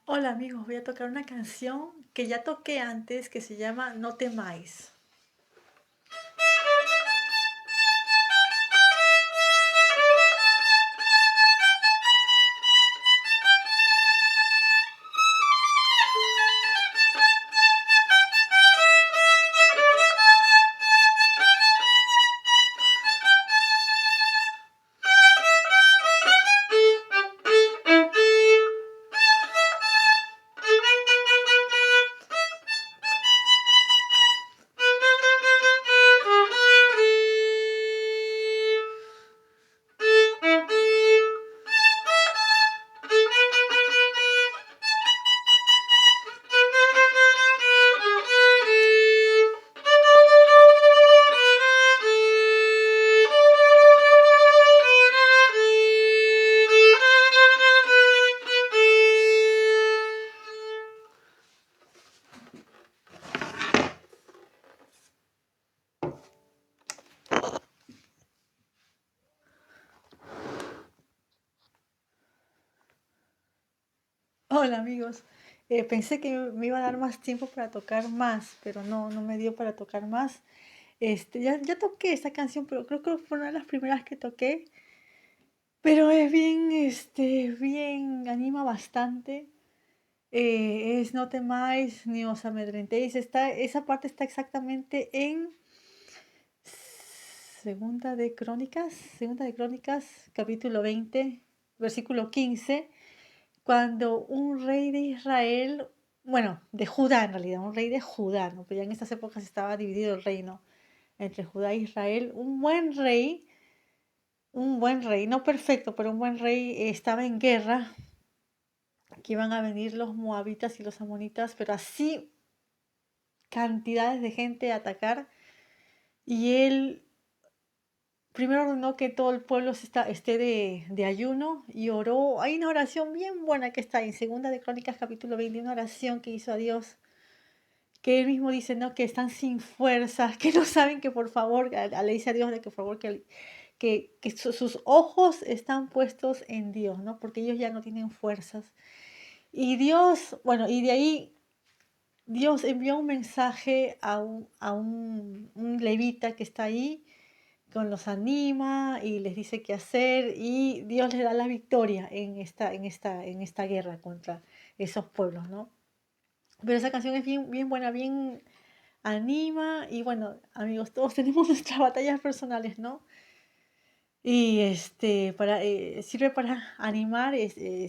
Hola amigos, voy a tocar una canción que ya toqué antes que se llama No temáis. Hola amigos, pensé que me iba a dar más tiempo para tocar más, pero no me dio para tocar más. Ya toqué esta canción, pero creo que fue una de las primeras que toqué, pero es bien, bien, anima bastante. Es No temáis ni os amedrentéis. Esa parte está exactamente en Segunda de Crónicas, capítulo 20, versículo 15, cuando un rey de Israel, bueno, de Judá en realidad, un rey de Judá, ¿no? Pero ya en estas épocas estaba dividido el reino entre Judá e Israel, un buen rey, no perfecto, pero un buen rey estaba en guerra, que iban a venir los moabitas y los amonitas, pero así cantidades de gente a atacar, y él primero ordenó que todo el pueblo esté de ayuno y oró. Hay una oración bien buena que está en Segunda de Crónicas capítulo 20, una oración que hizo a Dios, que él mismo dice, ¿no? Que están sin fuerzas, que no saben que por favor, le dice a Dios de que por favor sus ojos están puestos en Dios, ¿no? Porque ellos ya no tienen fuerzas. Y Dios, bueno, y de ahí Dios envió un mensaje un levita que está ahí, los anima y les dice qué hacer y Dios les da la victoria en esta guerra contra esos pueblos, ¿no? Pero esa canción es bien, bien buena, bien anima y bueno, amigos, todos tenemos nuestras batallas personales, ¿no? Y sirve para animar,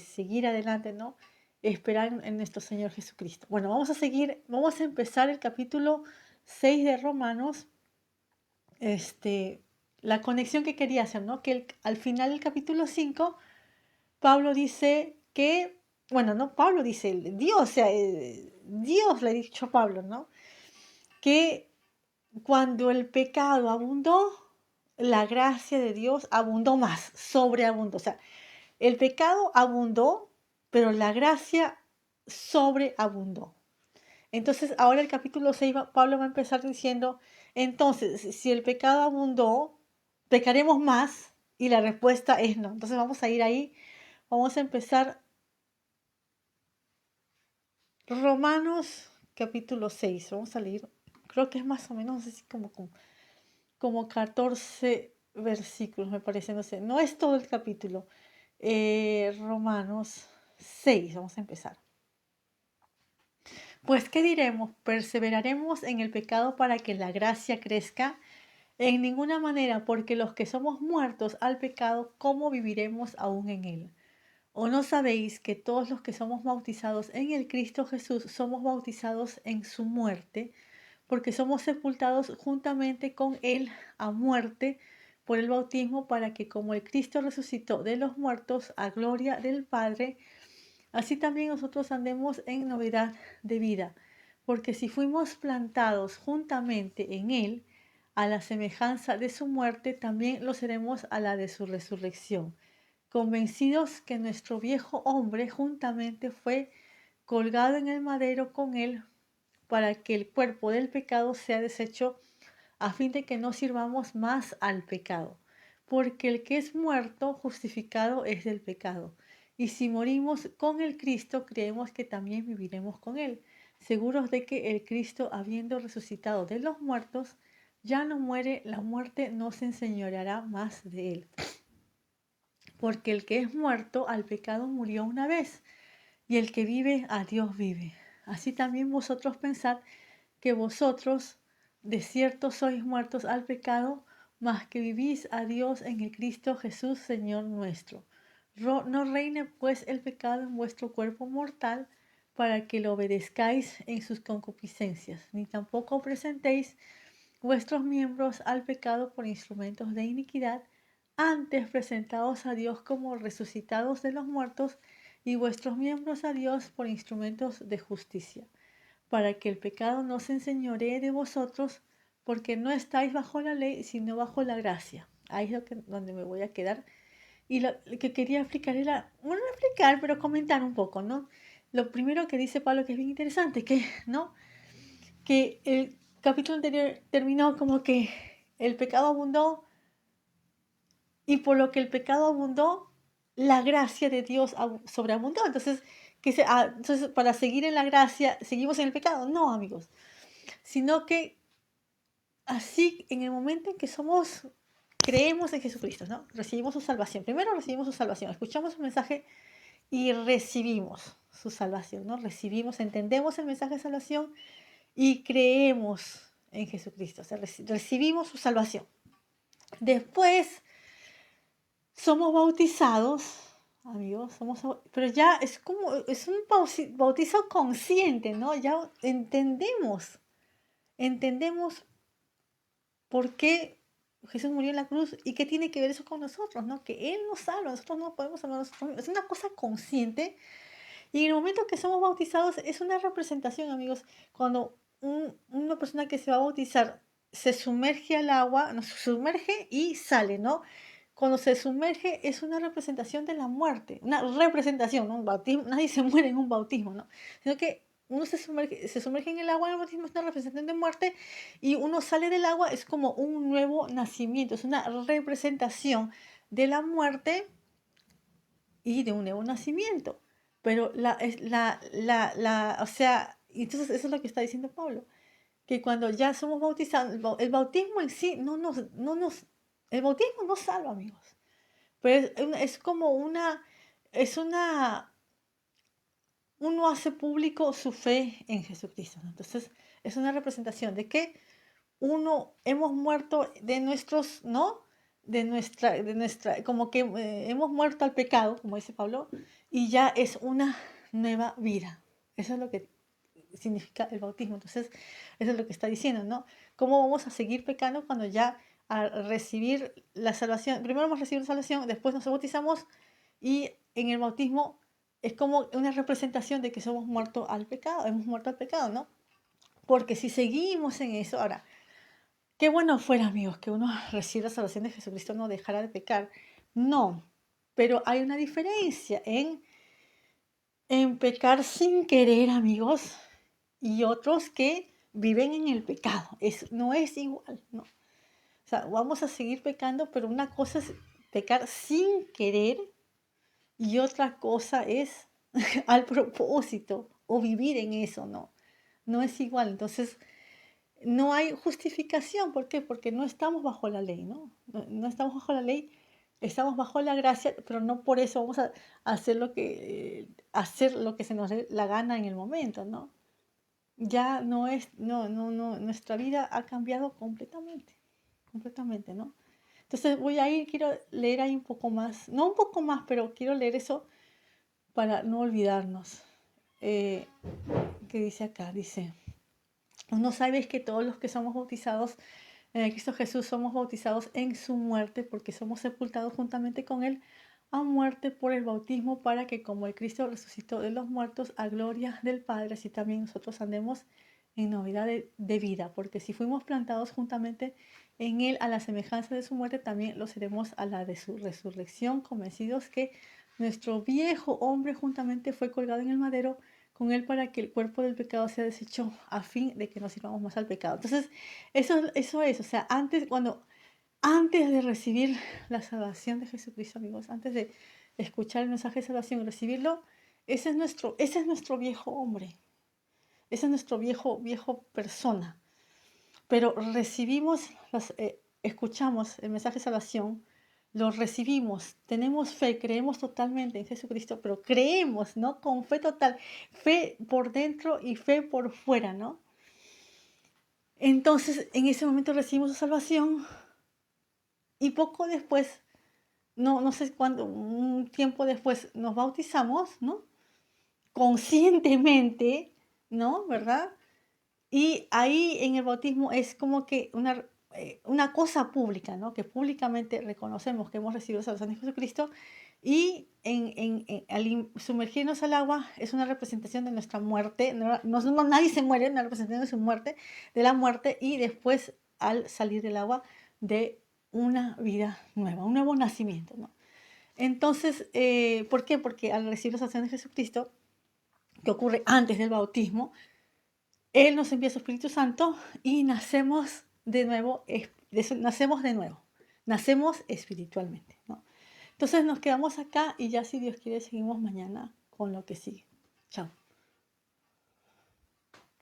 seguir adelante, ¿no? Esperar en nuestro Señor Jesucristo. Bueno, vamos a empezar el capítulo 6 de Romanos. este, la conexión que quería hacer, ¿no? Al final del capítulo 5 Pablo dice que, bueno, no Pablo dice, Dios, o sea, Dios le ha dicho a Pablo, ¿no? Que cuando el pecado abundó, la gracia de Dios abundó más, sobreabundó. O sea, el pecado abundó, pero la gracia sobreabundó. Entonces, ahora el capítulo 6, Pablo va a empezar diciendo, entonces, si el pecado abundó, pecaremos más y la respuesta es no. Entonces vamos a ir ahí, vamos a empezar Romanos capítulo 6, vamos a leer, creo que es más o menos así como 14 versículos, me parece, no sé, no es todo el capítulo. Romanos 6, vamos a empezar. Pues, ¿qué diremos? ¿Perseveraremos en el pecado para que la gracia crezca? En ninguna manera, porque los que somos muertos al pecado, ¿cómo viviremos aún en él? ¿O no sabéis que todos los que somos bautizados en el Cristo Jesús somos bautizados en su muerte? Porque somos sepultados juntamente con él a muerte por el bautismo, para que como el Cristo resucitó de los muertos a gloria del Padre, así también nosotros andemos en novedad de vida, porque si fuimos plantados juntamente en Él, a la semejanza de su muerte, también lo seremos a la de su resurrección, convencidos que nuestro viejo hombre juntamente fue colgado en el madero con Él, para que el cuerpo del pecado sea deshecho, a fin de que no sirvamos más al pecado, porque el que es muerto, justificado es del pecado. Y si morimos con el Cristo, creemos que también viviremos con Él, seguros de que el Cristo, habiendo resucitado de los muertos, ya no muere, la muerte no se enseñoreará más de Él. Porque el que es muerto al pecado murió una vez, y el que vive a Dios vive. Así también vosotros pensad que vosotros de cierto sois muertos al pecado, mas que vivís a Dios en el Cristo Jesús, Señor nuestro. No reine pues el pecado en vuestro cuerpo mortal, para que lo obedezcáis en sus concupiscencias, ni tampoco presentéis vuestros miembros al pecado por instrumentos de iniquidad, antes presentados a Dios como resucitados de los muertos, y vuestros miembros a Dios por instrumentos de justicia, para que el pecado no se enseñoree de vosotros, porque no estáis bajo la ley, sino bajo la gracia. Ahí es donde me voy a quedar. Y lo que quería explicar era, bueno, no explicar, pero comentar un poco, ¿no? Lo primero que dice Pablo, que es bien interesante, que, ¿no? Que el capítulo anterior terminó como que el pecado abundó, y por lo que el pecado abundó, la gracia de Dios sobreabundó. Entonces, entonces, para seguir en la gracia, ¿seguimos en el pecado? No, amigos. Sino que así, en el momento en que creemos en Jesucristo, ¿no? Recibimos su salvación. Primero recibimos su salvación, escuchamos su mensaje y recibimos su salvación, ¿no? Recibimos, entendemos el mensaje de salvación y creemos en Jesucristo. O sea, recibimos su salvación. Después somos bautizados, amigos, pero ya es un bautizo consciente, ¿no? Ya entendemos por qué Jesús murió en la cruz y qué tiene que ver eso con nosotros, ¿no? Que Él nos salva, nosotros no podemos salvar a nosotros mismos. Es una cosa consciente, y en el momento que somos bautizados es una representación, amigos. Cuando una persona que se va a bautizar se sumerge al agua, no, se sumerge y sale, ¿no? Cuando se sumerge es una representación de la muerte, una representación, ¿no? Un bautismo, nadie se muere en un bautismo, ¿no? Sino que uno se sumerge en el agua, en el bautismo es una representación de muerte, y uno sale del agua, es como un nuevo nacimiento, es una representación de la muerte y de un nuevo nacimiento. Pero o sea, y entonces eso es lo que está diciendo Pablo, que cuando ya somos bautizados, el bautismo en sí el bautismo no salva, amigos. Pero es como es una, uno hace público su fe en Jesucristo, ¿no? Entonces, es una representación de que hemos muerto de nuestros, ¿no? Como que hemos muerto al pecado, como dice Pablo, y ya es una nueva vida. Eso es lo que significa el bautismo. Entonces, eso es lo que está diciendo, ¿no? ¿Cómo vamos a seguir pecando cuando ya al recibir la salvación, primero hemos recibido la salvación, después nos bautizamos, y en el bautismo es como una representación de que somos muertos al pecado, hemos muerto al pecado, ¿no? Porque si seguimos en eso, ahora, qué bueno fuera, amigos, que uno reciba la salvación de Jesucristo, no dejara de pecar. No, pero hay una diferencia en pecar sin querer, amigos, y otros que viven en el pecado. No es igual, ¿no? O sea, vamos a seguir pecando, pero una cosa es pecar sin querer y otra cosa es al propósito o vivir en eso, ¿no? No es igual. Entonces, no hay justificación. ¿Por qué? Porque no estamos bajo la ley, ¿no? No estamos bajo la ley, estamos bajo la gracia, pero no por eso vamos a hacer lo que se nos dé la gana en el momento, ¿no? Ya no es, no, nuestra vida ha cambiado completamente, ¿no? Entonces quiero leer ahí un poco más, no un poco más, pero quiero leer eso para no olvidarnos. ¿Qué dice acá? Dice, no sabéis que todos los que somos bautizados en el Cristo Jesús somos bautizados en su muerte, porque somos sepultados juntamente con Él a muerte por el bautismo, para que como el Cristo resucitó de los muertos a gloria del Padre, así también nosotros andemos en novedad de vida, porque si fuimos plantados juntamente en Él a la semejanza de su muerte, también lo seremos a la de su resurrección, convencidos que nuestro viejo hombre juntamente fue colgado en el madero con Él, para que el cuerpo del pecado sea deshecho, a fin de que no sirvamos más al pecado. Entonces, eso es, o sea, antes de recibir la salvación de Jesucristo, amigos, antes escuchar el mensaje de salvación y recibirlo, ese es nuestro viejo hombre, ese es nuestro viejo persona. Pero recibimos, escuchamos el mensaje de salvación, lo recibimos, tenemos fe, creemos totalmente en Jesucristo, pero creemos, ¿no? Con fe total, fe por dentro y fe por fuera, ¿no? Entonces, en ese momento recibimos la salvación y poco después, no sé cuándo, un tiempo después nos bautizamos, ¿no? Conscientemente, ¿no? ¿Verdad? Y ahí en el bautismo es como que una cosa pública, ¿no? Que públicamente reconocemos que hemos recibido la salvación de Jesucristo y al sumergirnos al agua es una representación de nuestra muerte. Nadie se muere, una representación de su muerte, de la muerte, y después al salir del agua de una vida nueva, un nuevo nacimiento, ¿no? Entonces, ¿por qué? Porque al recibir la salvación de Jesucristo, que ocurre antes del bautismo, Él nos envía su Espíritu Santo y nacemos espiritualmente, ¿no? Entonces nos quedamos acá y ya si Dios quiere seguimos mañana con lo que sigue. Chao.